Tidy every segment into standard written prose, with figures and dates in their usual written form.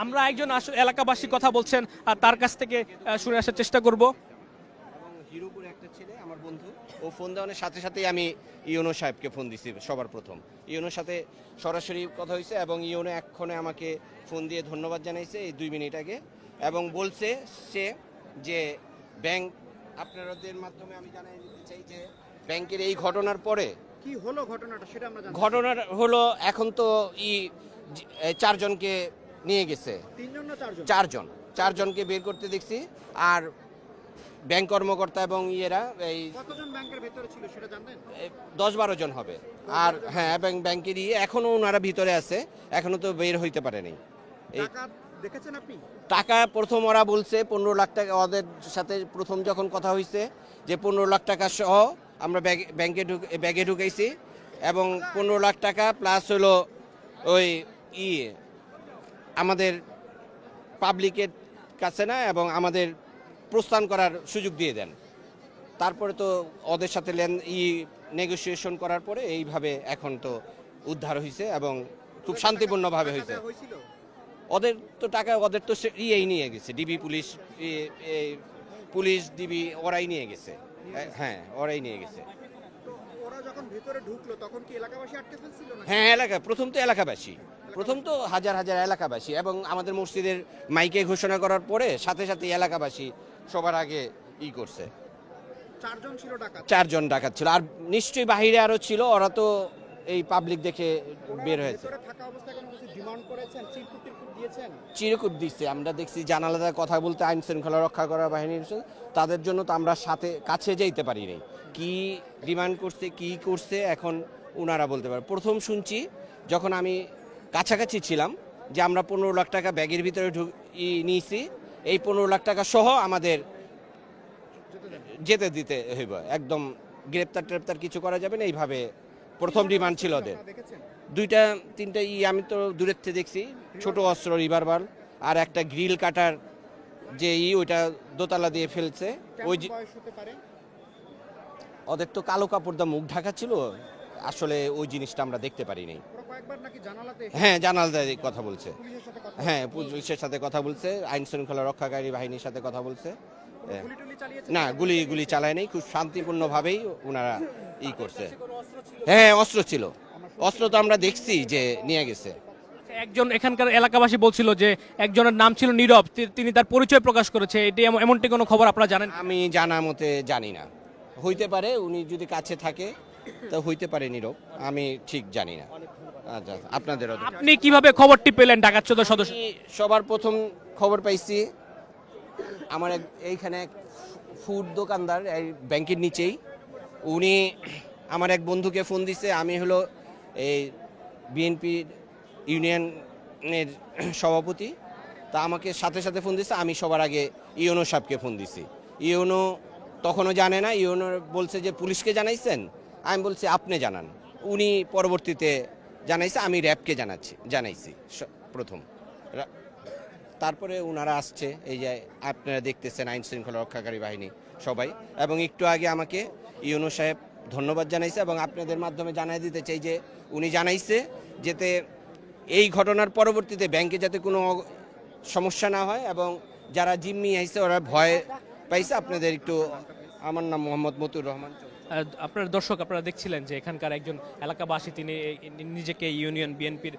আমরা একজন এলাকাবাসী কথা বলছেন আর তার কাছ থেকে শুনে আসার চেষ্টা করব। এবং হিরোপুর একটা ছেলে আমার বন্ধু, ও ফোন দেওয়ার সাথে সাথেই আমি ইউনো সাহেবকে ফোন দিছি সবার প্রথম। ইউনোর সাথে সরাসরি কথা হয়েছে এবং ইউনো এক্ষণে আমাকে ফোন দিয়ে ধন্যবাদ জানাইছে এই 2 মিনিট আগে, এবং বলছে সে যে ব্যাংক আপনাদের মাধ্যমে আমি জানাই দিতে চাই যে ব্যাংকের এই ঘটনার পরে কি হলো ঘটনাটা সেটা আমরা জানি। ঘটনার হলো এখন তো 4 জনকে নিয়ে গেছে, 3 জন না 4 জন? 4 জনকে বের করতে দেখছি। আর ব্যাংক কর্মকর্তা এবং ইয়েরা এই কতজন ব্যাংকের ভিতরে ছিল সেটা জানেন? 10-12 জন হবে। আর হ্যাঁ, এবং ব্যাংকের এখনো ওনারা ভিতরে আছে, এখনো তো বের হইতে পারেনি। টাকা দেখেছেন আপনি? টাকা প্রথম ওরা বলছে 15 লাখ টাকা, ওদের সাথে প্রথম যখন কথা হয়েছে যে 15 লাখ টাকা সহ আমরা ব্যাগে ঢুকাইছি, এবং 15 লাখ টাকা প্লাস হলো ওই আমাদের পাবলিকের কাছে না, এবং আমাদের প্রস্থান করার সুযোগ দিয়ে দেন। তারপরে তো ওদের সাথে নেগোসিয়েশন করার পরে এইভাবে এখন তো উদ্ধার হয়েছে এবং খুব শান্তিপূর্ণভাবে হয়েছে। ওদের তো টাকা, ওদের তো নিয়ে গেছে, ডিবি পুলিশ ডিবি ওরাই নিয়ে গেছে। হ্যাঁ, ওরাই নিয়ে গেছে। ওরা যখন ভিতরে ঢুকলো তখন কি এলাকাবাসী আটকে ফেলছিল না? হ্যাঁ, প্রথম তো হাজার হাজার এলাকাবাসী, এবং আমাদের মসজিদের মাইকে ঘোষণা করার পরে সাথে সাথে এলাকাবাসী সবার আগে করছে। 4 জন ছিল ডাকাত? 4 জন ডাকাত ছিল, আর নিশ্চয়ই বাহিরে আরো ছিল, ওরা তো এই পাবলিক দেখে বের হয়েছে। ভিতরে থাকা অবস্থায় কোনো কিছু ডিমান্ড করেছেন, চিরকুট দিয়েছেন? চিরকুট দিচ্ছে, আমরা দেখছি জানালাতে কথা বলতে আইন শৃঙ্খলা রক্ষা করার বাহিনীর তাদের জন্য তো আমরা কাছে যেতে পারি নাই। কি ডিমান্ড করছে, কি করছে এখন ওনারা বলতে পারে। প্রথম শুনছি যখন আমি কাছাকাছি ছিলাম যে আমরা 15 লাখ টাকা ব্যাগের ভিতরে নিয়েছি, এই 15 লাখ টাকা সহ আমাদের যেতে দিতে হইব, একদম গ্রেপ্তার কিছু করা যাবে না, এইভাবে প্রথম ডিমান্ড ছিল ওদের। 2-3টা আমি তো দূরের থেকে দেখছি, ছোট অস্ত্র, রিভারবাল, আর একটা গ্রিল কাটার যে ওইটা দোতলা দিয়ে ফেলছে। ওই ওদের তো কালো কাপড় দা মুখ ঢাকা ছিল, আসলে ওই জিনিসটা আমরা দেখতে পারি নাই। হ্যাঁ, জানালাতে কথা বলছে, হ্যাঁ পুলিশের সাথে কথা বলছে, আইন শৃঙ্খলা রক্ষাকারী বাহিনীর সাথে কথা বলছে। না, গুলি চালায় নাই, খুব শান্তিপূর্ণভাবেই ওনারা করছে। হ্যাঁ, অস্ত্র ছিল, অস্ত্র তো আমরা দেখছি যে নিয়ে গেছে। একজন এখানকার এলাকাবাসী বলছিল যে একজনের নাম ছিল নীরব, তিনি তার পরিচয় প্রকাশ করেছে, এটি এমনটি কোনো খবর আপনারা জানেন? আমি জানা মতে জানি না, হইতে পারে, উনি যদি কাছে থাকে তা হইতে পারে নীরব, আমি ঠিক জানি না। আচ্ছা, আপনাদের আপনি কিভাবে খবরটি পেলেন ডাকাত সদস্য? সবার প্রথম খবর পাইছি আমার এইখানে এক ফুড দোকানদার, এই ব্যাংকের নিচেই, উনি আমার এক বন্ধুকে ফোন দিছে। আমি হলো এই বিএনপি ইউনিয়নের সভাপতি, তা আমাকে সাথে সাথে ফোন দিছে। আমি সবার আগে ইউনো সাহেবকে ফোন দিছি। ইউনো তখনও জানে না, ইউনো বলছে যে পুলিশকে জানাইছেন, আমি বলছি আপনি জানান। উনি পরবর্তীতে জানাইছে, আমি র্যাবকে জানাইছি প্রথম, তারপরে ওনারা আসছে। এই যে আপনারা দেখতেছেন আইন শৃঙ্খলা রক্ষাকারী বাহিনী সবাই, এবং একটু আগে আমাকে ইউনো সাহেব ধন্যবাদ জানাইছে, এবং আপনাদের মাধ্যমে জানাই দিতে চাই যে উনি জানাইছে যাতে এই ঘটনার পরবর্তীতে ব্যাংকে যাতে কোনো সমস্যা না হয়, এবং যারা জিম্মি আইছে ওরা ভয় পাইছে। আপনাদের একটু, আমার নাম মোহাম্মদ মতুর রহমান। আপনার দর্শক, আপনারা দেখছিলেন যে এখানকার একজন এলাকাবাসী, তিনি নিজেকে ইউনিয়ন বিএনপির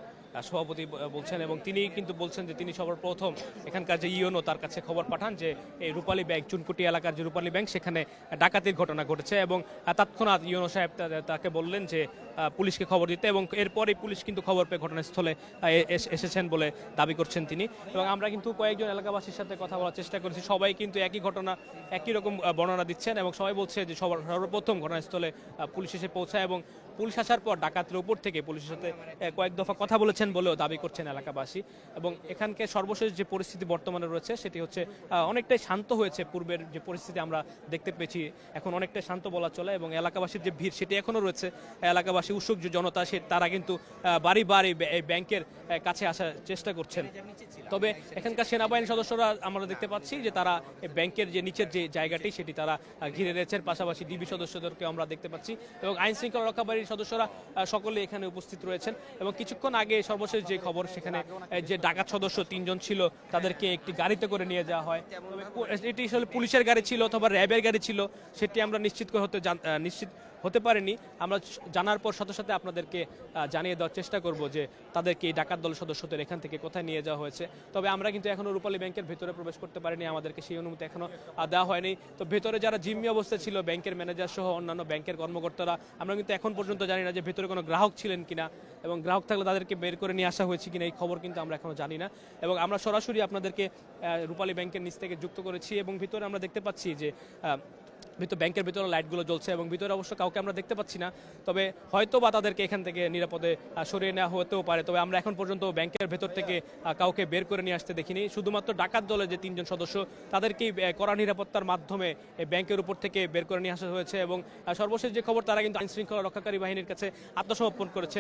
সভাপতি বলছেন, এবং তিনি কিন্তু বলছেন যে তিনি সবার প্রথম এখানকার যে ইউনো তার কাছে খবর পাঠান যে এই রূপালী ব্যাংক, চুনকুটি এলাকার যে রূপালী ব্যাংক, সেখানে ডাকাতির ঘটনা ঘটেছে, এবং তৎক্ষণাৎ ইউনো সাহেব তাকে বললেন যে পুলিশকে খবর দিতে, এবং এরপরই পুলিশ কিন্তু খবর পেয়ে ঘটনাস্থলে এসেছেন বলে দাবি করছেন তিনি। এবং আমরা কিন্তু কয়েকজন এলাকাবাসীর সাথে কথা বলার চেষ্টা করেছি, সবাই কিন্তু একই ঘটনা, একই রকম বর্ণনা দিচ্ছেন, এবং সবাই বলছে যে সর্বপ্রথম ঘটনাস্থলে পুলিশ এসে পৌঁছায়, এবং পুলিশ আসার পর ডাকাতের উপর থেকে পুলিশের সাথে কয়েক দফা কথা বলেছেন বলেও দাবি করছেন এলাকাবাসী। এবং এখানকে সর্বশেষ যে পরিস্থিতি বর্তমানে রয়েছে সেটি হচ্ছে অনেকটাই শান্ত হয়েছে। পূর্বের যে পরিস্থিতি আমরা দেখতে পেয়েছি এখন অনেকটাই শান্ত বলা চলে, এবং এলাকাবাসীর যে ভিড় সেটি এখনও রয়েছে। এলাকাবাসী উৎসুক যে জনতা, তারা কিন্তু বাড়ি বাড়ি ব্যাংকের কাছে আসার চেষ্টা করছেন। তবে এখানকার সেনাবাহিনীর সদস্যরা আমরা দেখতে পাচ্ছি যে তারা ব্যাংকের যে নিচের যে জায়গাটি সেটি তারা ঘিরে রয়েছেন, পাশাপাশি ডিবি সদস্যদেরকে আমরা দেখতে পাচ্ছি, এবং আইন শৃঙ্খলা রক্ষাকারী সদস্যরা সকলে এখানে উপস্থিত রয়েছেন এবং কিছুক্ষণ আগে সর্বশেষ যে খবর সেখানে যে ডাকাত সদস্য 3 জন ছিল তাদেরকে একটি গাড়িতে করে নিয়ে যাওয়া হয়। এটি আসলে পুলিশের গাড়ি ছিল অথবা র্যাবের গাড়ি ছিল সেটি আমরা নিশ্চিত হতে পারেনি। আমরা জানার পর সাথে সাথে আপনাদেরকে জানিয়ে দেওয়ার চেষ্টা করব যে তাদেরকে এই ডাকাত দল সদস্যদের এখান থেকে কোথায় নিয়ে যাওয়া হয়েছে। তবে আমরা কিন্তু এখনো রূপালী ব্যাংকের ভেতরে প্রবেশ করতে পারিনি, আমাদেরকে সেই অনুমতি এখনো দেওয়া হয়নি। তো ভেতরে যারা জিম্মি অবস্থায় ছিল ব্যাংকের ম্যানেজার সহ অন্যান্য ব্যাংকের কর্মকর্তারা, আমরা কিন্তু এখন পর্যন্ত জানি না যে ভেতরে কোনো গ্রাহক ছিলেন কিনা এবং গ্রাহক থাকলে তাদেরকে বের করে নিয়ে আসা হয়েছে কিনা এই খবর কিন্তু আমরা এখনো জানি না। এবং আমরা সরাসরি আপনাদেরকে রূপালী ব্যাংকের নিচ থেকে যুক্ত করেছি এবং ভিতরে আমরা দেখতে পাচ্ছি যে ব্যাংকের ভিতরে লাইটগুলো জ্বলছে এবং ভিতরে অবশ্য কাউকে আমরা দেখতে পাচ্ছি না। তবে হয়তো বা তাদেরকে এখান থেকে নিরাপদে সরিয়ে নেওয়া হতেও পারে। তবে আমরা এখন পর্যন্ত ব্যাংকের ভেতর থেকে কাউকে বের করে নিয়ে আসতে দেখিনি। শুধুমাত্র ডাকাত দলের যে 3 জন সদস্য তাদেরকেই কড়া নিরাপত্তার মাধ্যমে ব্যাংকের উপর থেকে বের করে নিয়ে আসা হয়েছে এবং সর্বশেষ যে খবর তারা কিন্তু আইনশৃঙ্খলা রক্ষাকারী বাহিনীর কাছে আত্মসমর্পণ করেছে।